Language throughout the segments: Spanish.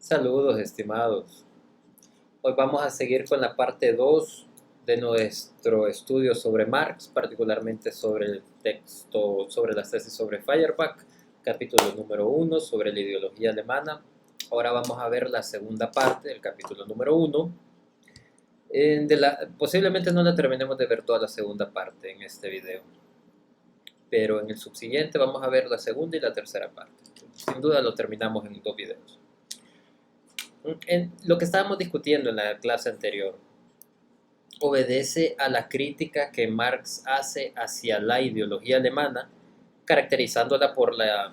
Saludos, estimados. Hoy vamos a seguir con la parte 2 de nuestro estudio sobre Marx, particularmente sobre el texto, sobre las tesis sobre Feuerbach, capítulo número 1 sobre la ideología alemana. Ahora vamos a ver la segunda parte del capítulo número 1. Posiblemente no la terminemos de ver toda la segunda parte en este video, pero en el subsiguiente vamos a ver la segunda y la tercera parte. Sin duda lo terminamos en 2 videos. En lo que estábamos discutiendo en la clase anterior obedece a la crítica que Marx hace hacia la ideología alemana, caracterizándola por la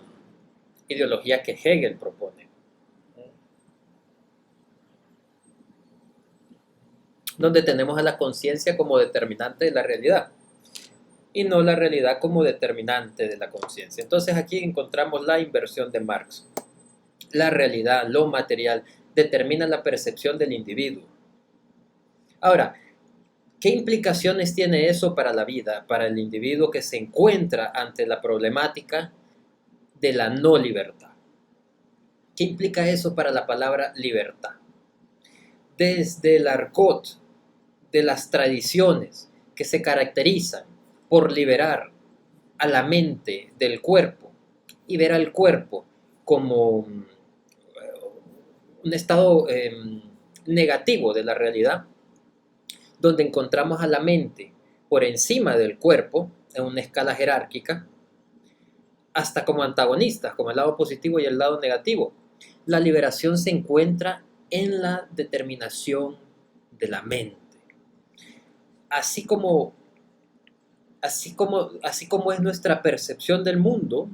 ideología que Hegel propone, donde tenemos a la conciencia como determinante de la realidad y no la realidad como determinante de la conciencia. Entonces aquí encontramos la inversión de Marx. La realidad, lo material, determina la percepción del individuo. Ahora, ¿qué implicaciones tiene eso para la vida, para el individuo que se encuentra ante la problemática de la no libertad? ¿Qué implica eso para la palabra libertad? Desde el argot de las tradiciones que se caracterizan por liberar a la mente del cuerpo y ver al cuerpo como un estado negativo de la realidad, donde encontramos a la mente por encima del cuerpo en una escala jerárquica, hasta como antagonistas, como el lado positivo y el lado negativo. La liberación se encuentra en la determinación de la mente. Así como es nuestra percepción del mundo,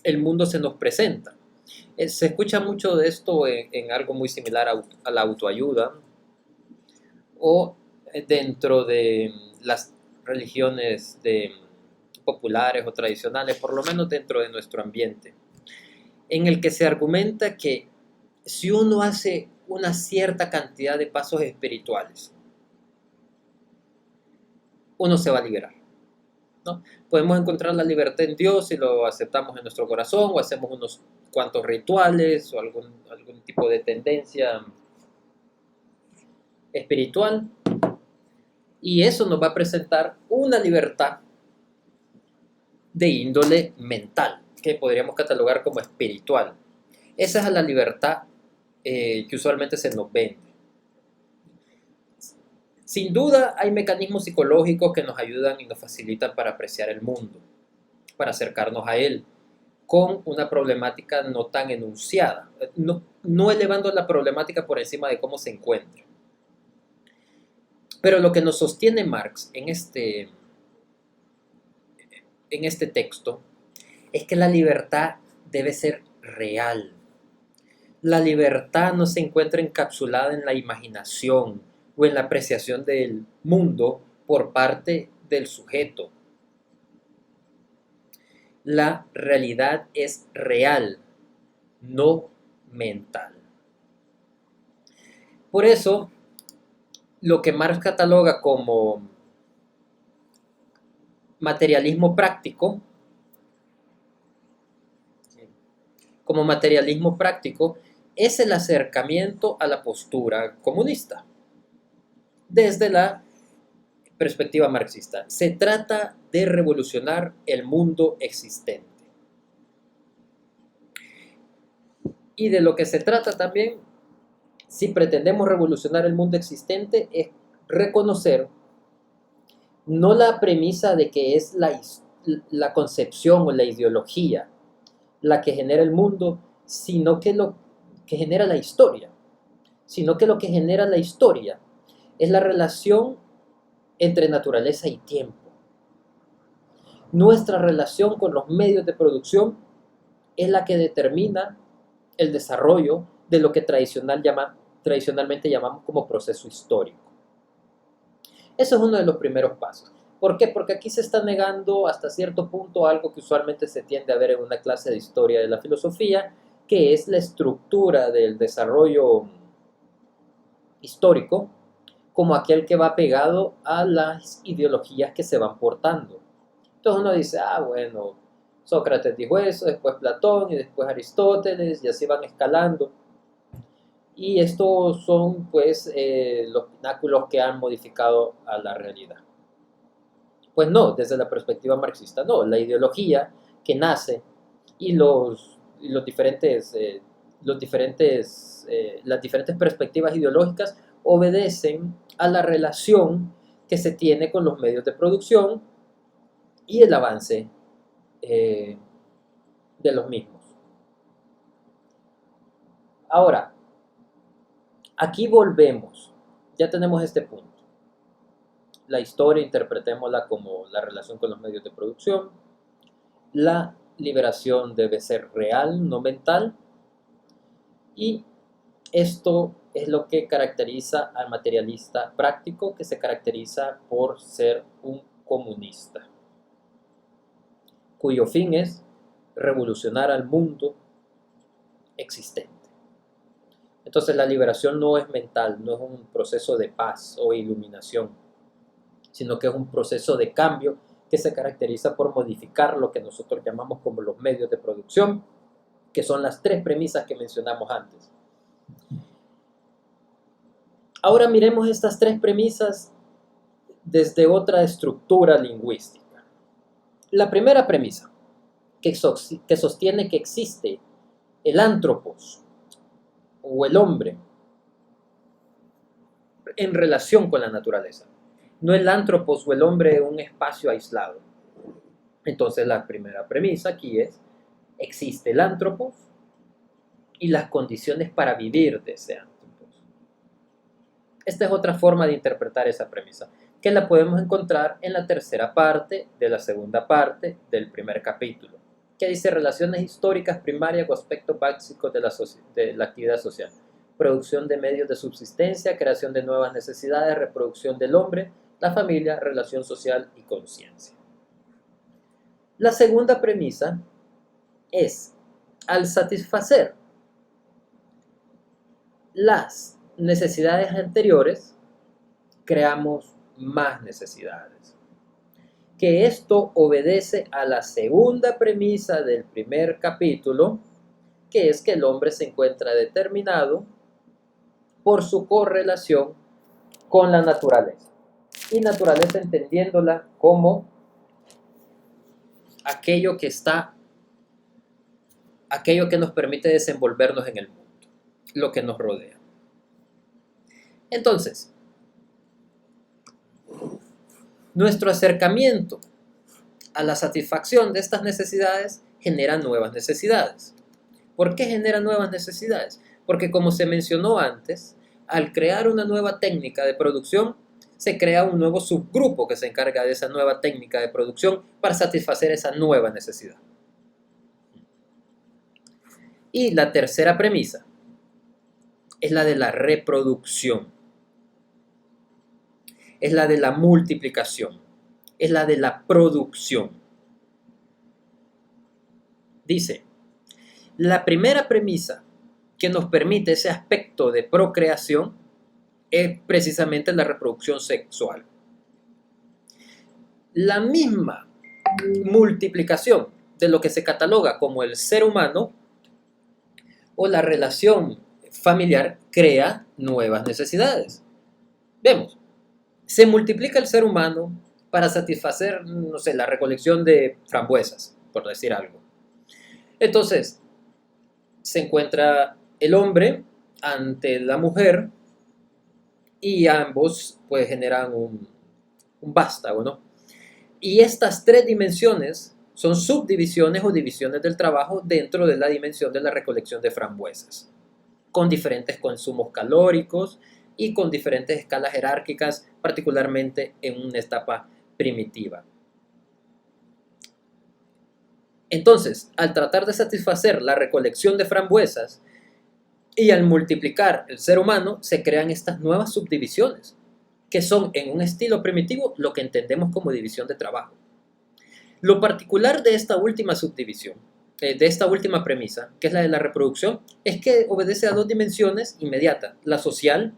el mundo se nos presenta. Se escucha mucho de esto en algo muy similar a la autoayuda o dentro de las religiones populares o tradicionales, por lo menos dentro de nuestro ambiente, en el que se argumenta que si uno hace una cierta cantidad de pasos espirituales, uno se va a liberar, ¿no? Podemos encontrar la libertad en Dios si lo aceptamos en nuestro corazón o hacemos unos cuantos rituales o algún tipo de tendencia espiritual, y eso nos va a presentar una libertad de índole mental, que podríamos catalogar como espiritual. Esa es la libertad que usualmente se nos vende. Sin duda hay mecanismos psicológicos que nos ayudan y nos facilitan para apreciar el mundo, para acercarnos a él, con una problemática no tan enunciada, no elevando la problemática por encima de cómo se encuentra. Pero lo que nos sostiene Marx en este texto es que la libertad debe ser real. La libertad no se encuentra encapsulada en la imaginación o en la apreciación del mundo por parte del sujeto. La realidad es real, no mental. Por eso, lo que Marx cataloga como materialismo práctico, es el acercamiento a la postura comunista desde la perspectiva marxista. Se trata de revolucionar el mundo existente. Y de lo que se trata también, si pretendemos revolucionar el mundo existente, es reconocer no la premisa de que es la concepción o la ideología la que genera el mundo, sino que lo que genera la historia. Sino que lo que genera la historia es la relación entre naturaleza y tiempo. Nuestra relación con los medios de producción es la que determina el desarrollo de lo que tradicionalmente llamamos como proceso histórico. Eso es uno de los primeros pasos. ¿Por qué? Porque aquí se está negando hasta cierto punto algo que usualmente se tiende a ver en una clase de historia de la filosofía, que es la estructura del desarrollo histórico como aquel que va pegado a las ideologías que se van portando. Entonces uno dice, bueno, Sócrates dijo eso, después Platón y después Aristóteles, y así van escalando. Y estos son pues los pináculos que han modificado a la realidad. Pues no, desde la perspectiva marxista, no. La ideología que nace y los diferentes, las diferentes perspectivas ideológicas obedecen a la relación que se tiene con los medios de producción y el avance de los mismos. Ahora, aquí volvemos, ya tenemos este punto. La historia interpretémosla como la relación con los medios de producción. La liberación debe ser real, no mental. Y esto es lo que caracteriza al materialista práctico, que se caracteriza por ser un comunista, cuyo fin es revolucionar al mundo existente. Entonces la liberación no es mental, no es un proceso de paz o iluminación, sino que es un proceso de cambio que se caracteriza por modificar lo que nosotros llamamos como los medios de producción, que son las tres premisas que mencionamos antes. Ahora miremos estas tres premisas desde otra estructura lingüística. La primera premisa, que sostiene que existe el antropos o el hombre en relación con la naturaleza. No el antropos o el hombre en un espacio aislado. Entonces la primera premisa aquí es, existe el antropos y las condiciones para vivir de ese antropos. Esta es otra forma de interpretar esa premisa, que la podemos encontrar en la tercera parte de la segunda parte del primer capítulo, que dice relaciones históricas primarias o aspectos básicos de la actividad social. Producción de medios de subsistencia, creación de nuevas necesidades, reproducción del hombre, la familia, relación social y conciencia. La segunda premisa es, al satisfacer las necesidades anteriores, creamos más necesidades. Que esto obedece a la segunda premisa del primer capítulo, que es que el hombre se encuentra determinado por su correlación con la naturaleza. Y naturaleza entendiéndola como aquello que nos permite desenvolvernos en el mundo, lo que nos rodea. Entonces, nuestro acercamiento a la satisfacción de estas necesidades genera nuevas necesidades. ¿Por qué genera nuevas necesidades? Porque como se mencionó antes, al crear una nueva técnica de producción, se crea un nuevo subgrupo que se encarga de esa nueva técnica de producción para satisfacer esa nueva necesidad. Y la tercera premisa es la de la reproducción, es la de la multiplicación, es la de la producción. Dice, la primera premisa que nos permite ese aspecto de procreación es precisamente la reproducción sexual. La misma multiplicación de lo que se cataloga como el ser humano o la relación familiar crea nuevas necesidades. Vemos, se multiplica el ser humano para satisfacer, no sé, la recolección de frambuesas, por decir algo. Entonces, se encuentra el hombre ante la mujer y ambos pues generan un vástago, ¿no? Y estas tres dimensiones son subdivisiones o divisiones del trabajo dentro de la dimensión de la recolección de frambuesas, con diferentes consumos calóricos y con diferentes escalas jerárquicas, particularmente en una etapa primitiva. Entonces, al tratar de satisfacer la recolección de frambuesas y al multiplicar el ser humano, se crean estas nuevas subdivisiones, que son en un estilo primitivo lo que entendemos como división de trabajo. Lo particular de esta última subdivisión, de esta última premisa, que es la de la reproducción, es que obedece a dos dimensiones inmediatas, la social,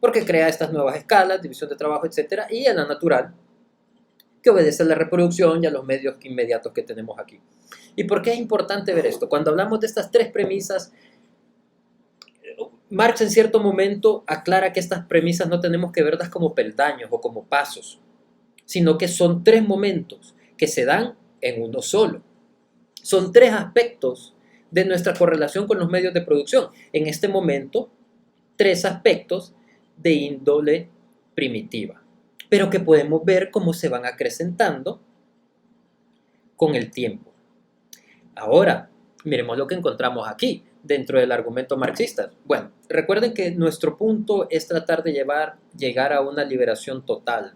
porque crea estas nuevas escalas, división de trabajo, etc., y a la natural, que obedece a la reproducción y a los medios inmediatos que tenemos aquí. ¿Y por qué es importante ver esto? Cuando hablamos de estas tres premisas, Marx en cierto momento aclara que estas premisas no tenemos que verlas como peldaños o como pasos, sino que son tres momentos que se dan en uno solo. Son tres aspectos de nuestra correlación con los medios de producción. En este momento, tres aspectos de índole primitiva, pero que podemos ver cómo se van acrecentando con el tiempo. Ahora, miremos lo que encontramos aquí, dentro del argumento marxista. Bueno, recuerden que nuestro punto es tratar de llegar a una liberación total,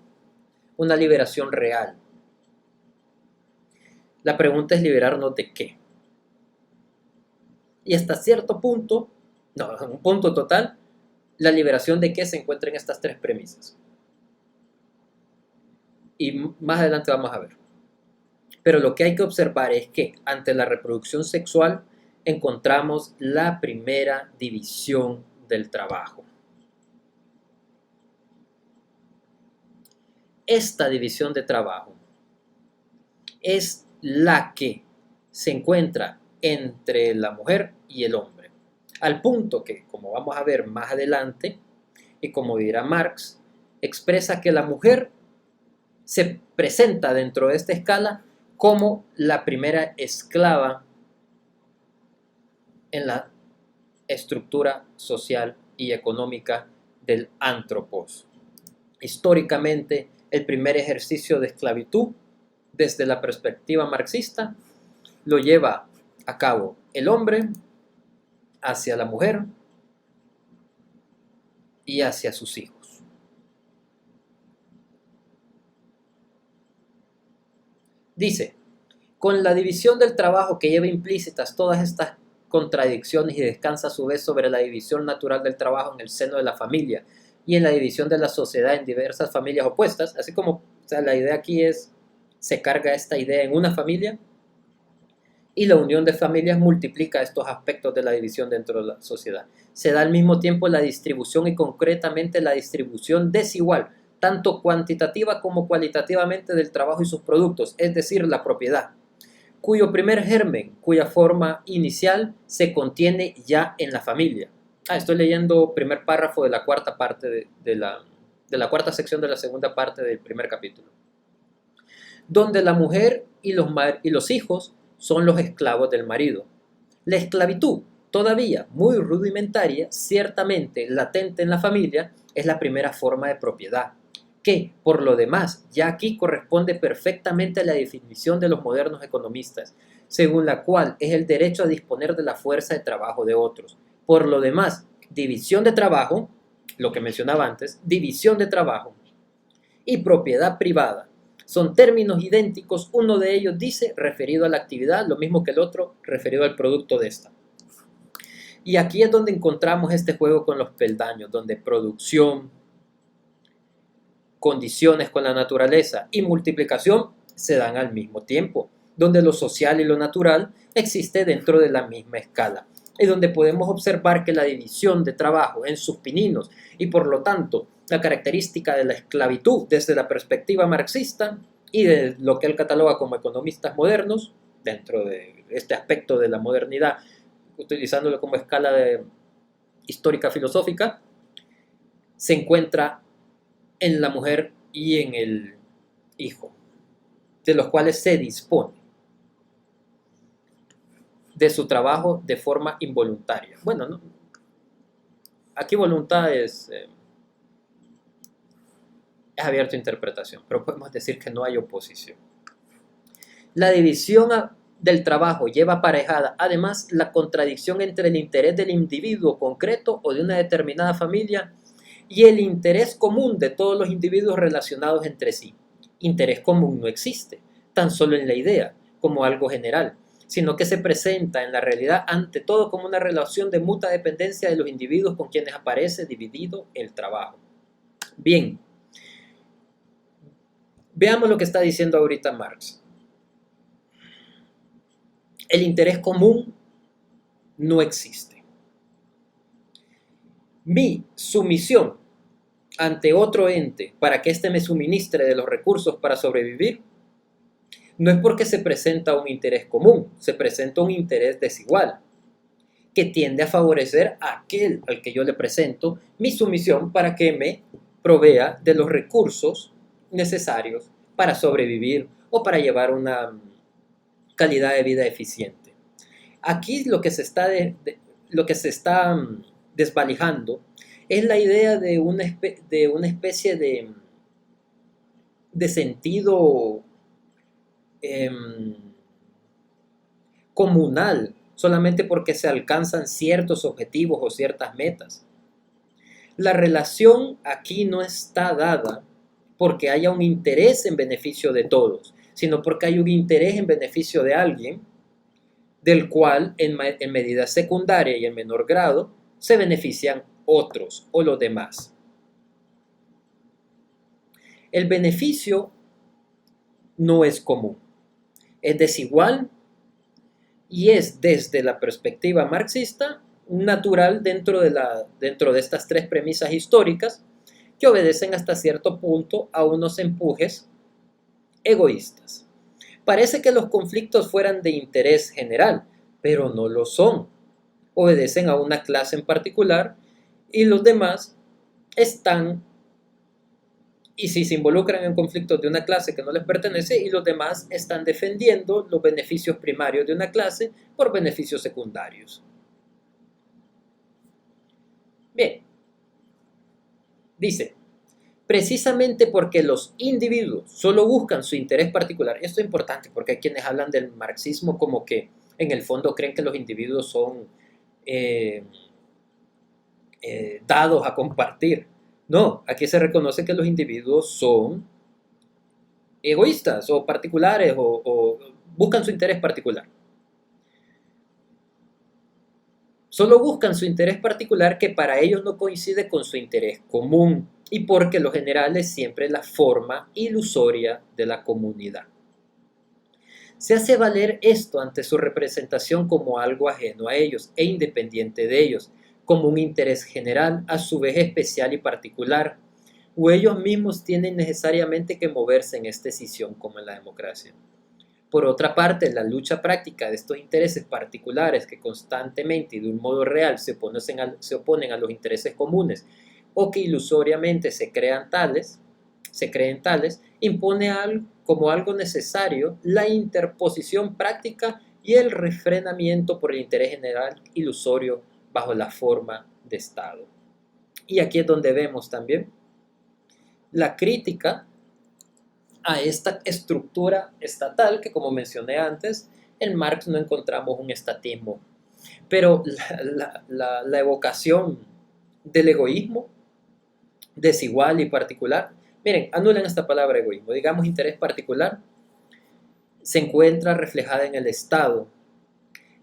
una liberación real. La pregunta es liberarnos de qué. Y hasta cierto punto, no, un punto total, la liberación de qué se encuentra en estas tres premisas. Y más adelante vamos a ver. Pero lo que hay que observar es que ante la reproducción sexual encontramos la primera división del trabajo. Esta división de trabajo es la que se encuentra entre la mujer y el hombre, al punto que, como vamos a ver más adelante, y como dirá Marx, expresa que la mujer se presenta dentro de esta escala como la primera esclava en la estructura social y económica del antropos. Históricamente, el primer ejercicio de esclavitud, desde la perspectiva marxista, lo lleva a cabo el hombre hacia la mujer y hacia sus hijos. Dice, con la división del trabajo que lleva implícitas todas estas contradicciones y descansa a su vez sobre la división natural del trabajo en el seno de la familia y en la división de la sociedad en diversas familias opuestas, así como la idea aquí es, se carga esta idea en una familia y la unión de familias multiplica estos aspectos de la división dentro de la sociedad. Se da al mismo tiempo la distribución y concretamente la distribución desigual, tanto cuantitativa como cualitativamente del trabajo y sus productos, es decir, la propiedad, cuyo primer germen, cuya forma inicial se contiene ya en la familia. Estoy leyendo primer párrafo de la cuarta parte de la cuarta sección de la segunda parte del primer capítulo. Donde la mujer y los hijos son los esclavos del marido. La esclavitud, todavía muy rudimentaria, ciertamente latente en la familia, es la primera forma de propiedad, que, por lo demás, ya aquí corresponde perfectamente a la definición de los modernos economistas, según la cual es el derecho a disponer de la fuerza de trabajo de otros. Por lo demás, división de trabajo, lo que mencionaba antes, división de trabajo y propiedad privada, son términos idénticos, uno de ellos dice referido a la actividad, lo mismo que el otro referido al producto de esta. Y aquí es donde encontramos este juego con los peldaños, donde producción, condiciones con la naturaleza y multiplicación se dan al mismo tiempo, donde lo social y lo natural existe dentro de la misma escala, y donde podemos observar que la división de trabajo en sus pininos y por lo tanto la característica de la esclavitud desde la perspectiva marxista y de lo que él cataloga como economistas modernos, dentro de este aspecto de la modernidad, utilizándolo como escala histórica filosófica, se encuentra en la mujer y en el hijo, de los cuales se dispone de su trabajo de forma involuntaria. Bueno, ¿no? Aquí voluntad es abierto a interpretación, pero podemos decir que no hay oposición. La división del trabajo lleva aparejada además la contradicción entre el interés del individuo concreto o de una determinada familia y el interés común de todos los individuos relacionados entre sí. Interés común no existe, tan solo en la idea, como algo general, sino que se presenta en la realidad ante todo como una relación de mutua dependencia de los individuos con quienes aparece dividido el trabajo. Bien, veamos lo que está diciendo ahorita Marx. El interés común no existe. Mi sumisión ante otro ente para que éste me suministre de los recursos para sobrevivir no es porque se presenta un interés común, se presenta un interés desigual. que tiende a favorecer a aquel al que yo le presento mi sumisión para que me provea de los recursos necesarios para sobrevivir o para llevar una calidad de vida eficiente. Aquí lo que se está, lo que se está desvalijando es la idea de una especie de sentido comunal, solamente porque se alcanzan ciertos objetivos o ciertas metas. La relación aquí no está dada porque haya un interés en beneficio de todos, sino porque hay un interés en beneficio de alguien, del cual en medida secundaria y en menor grado se benefician otros o los demás. El beneficio no es común, es desigual y es desde la perspectiva marxista natural dentro de estas tres premisas históricas que obedecen hasta cierto punto a unos empujes egoístas. Parece que los conflictos fueran de interés general, pero no lo son. Obedecen a una clase en particular y los demás están, y si se involucran en conflictos de una clase que no les pertenece, y los demás están defendiendo los beneficios primarios de una clase por beneficios secundarios. Bien, dice, precisamente porque los individuos solo buscan su interés particular. Esto es importante porque hay quienes hablan del marxismo como que en el fondo creen que los individuos son dados a compartir. No, aquí se reconoce que los individuos son egoístas o particulares o buscan su interés particular. Solo buscan su interés particular que para ellos no coincide con su interés común y porque lo general es siempre la forma ilusoria de la comunidad. Se hace valer esto ante su representación como algo ajeno a ellos e independiente de ellos, como un interés general, a su vez especial y particular, o ellos mismos tienen necesariamente que moverse en esta escisión como en la democracia. Por otra parte, la lucha práctica de estos intereses particulares que constantemente y de un modo real se oponen a los intereses comunes o que ilusoriamente se creen tales, impone como algo necesario la interposición práctica y el refrenamiento por el interés general ilusorio bajo la forma de Estado. Y aquí es donde vemos también la crítica a esta estructura estatal que, como mencioné antes, en Marx no encontramos un estatismo, pero la evocación del egoísmo desigual y particular, miren, anulen esta palabra egoísmo, digamos interés particular, se encuentra reflejada en el Estado,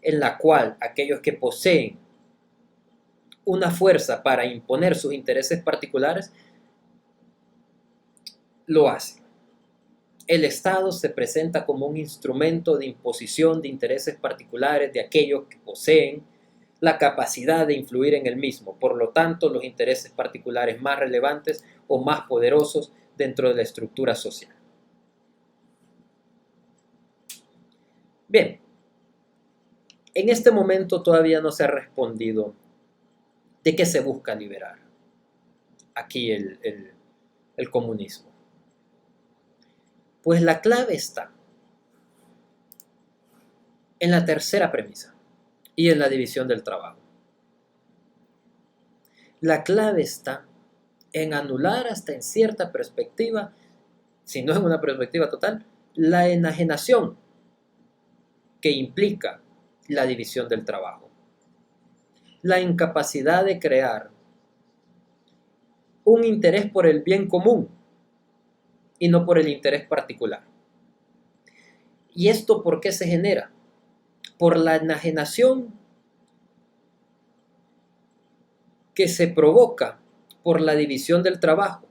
en la cual aquellos que poseen una fuerza para imponer sus intereses particulares, lo hacen. El Estado se presenta como un instrumento de imposición de intereses particulares de aquellos que poseen la capacidad de influir en el mismo. Por lo tanto, los intereses particulares más relevantes o más poderosos dentro de la estructura social. Bien, en este momento todavía no se ha respondido de qué se busca liberar aquí el comunismo. Pues la clave está en la tercera premisa y en la división del trabajo. La clave está en anular hasta en cierta perspectiva, si no en una perspectiva total, la enajenación que implica la división del trabajo. La incapacidad de crear un interés por el bien común y no por el interés particular. ¿Y esto por qué se genera? Por la enajenación que se provoca por la división del trabajo.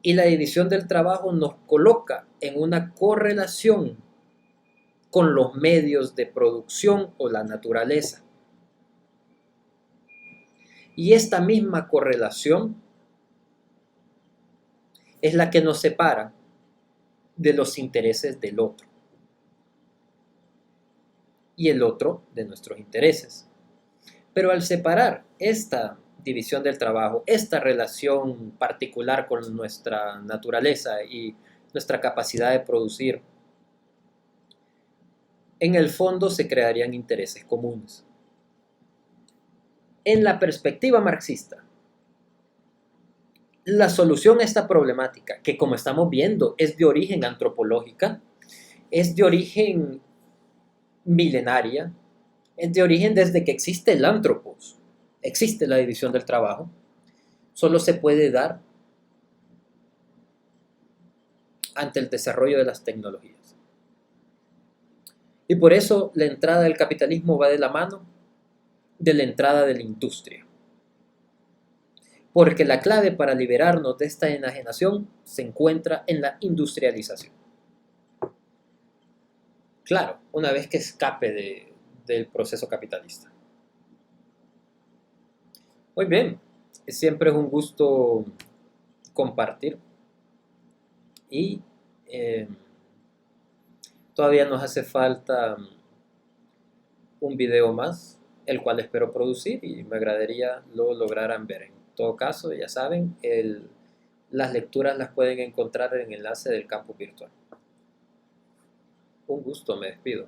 Y la división del trabajo nos coloca en una correlación con los medios de producción o la naturaleza. Y esta misma correlación es la que nos separa de los intereses del otro y el otro de nuestros intereses. Pero al separar esta división del trabajo, esta relación particular con nuestra naturaleza y nuestra capacidad de producir, en el fondo se crearían intereses comunes. En la perspectiva marxista, la solución a esta problemática, que como estamos viendo es de origen antropológica, es de origen milenaria, es de origen desde que existe el antropos, existe la división del trabajo, solo se puede dar ante el desarrollo de las tecnologías. Y por eso la entrada del capitalismo va de la mano de la entrada de la industria. Porque la clave para liberarnos de esta enajenación se encuentra en la industrialización. Claro, una vez que escape del proceso capitalista. Muy bien, siempre es un gusto compartir y todavía nos hace falta un video más, el cual espero producir y me agradaría lo lograran ver. En todo caso, ya saben, las lecturas las pueden encontrar en el enlace del campus virtual. Un gusto, me despido.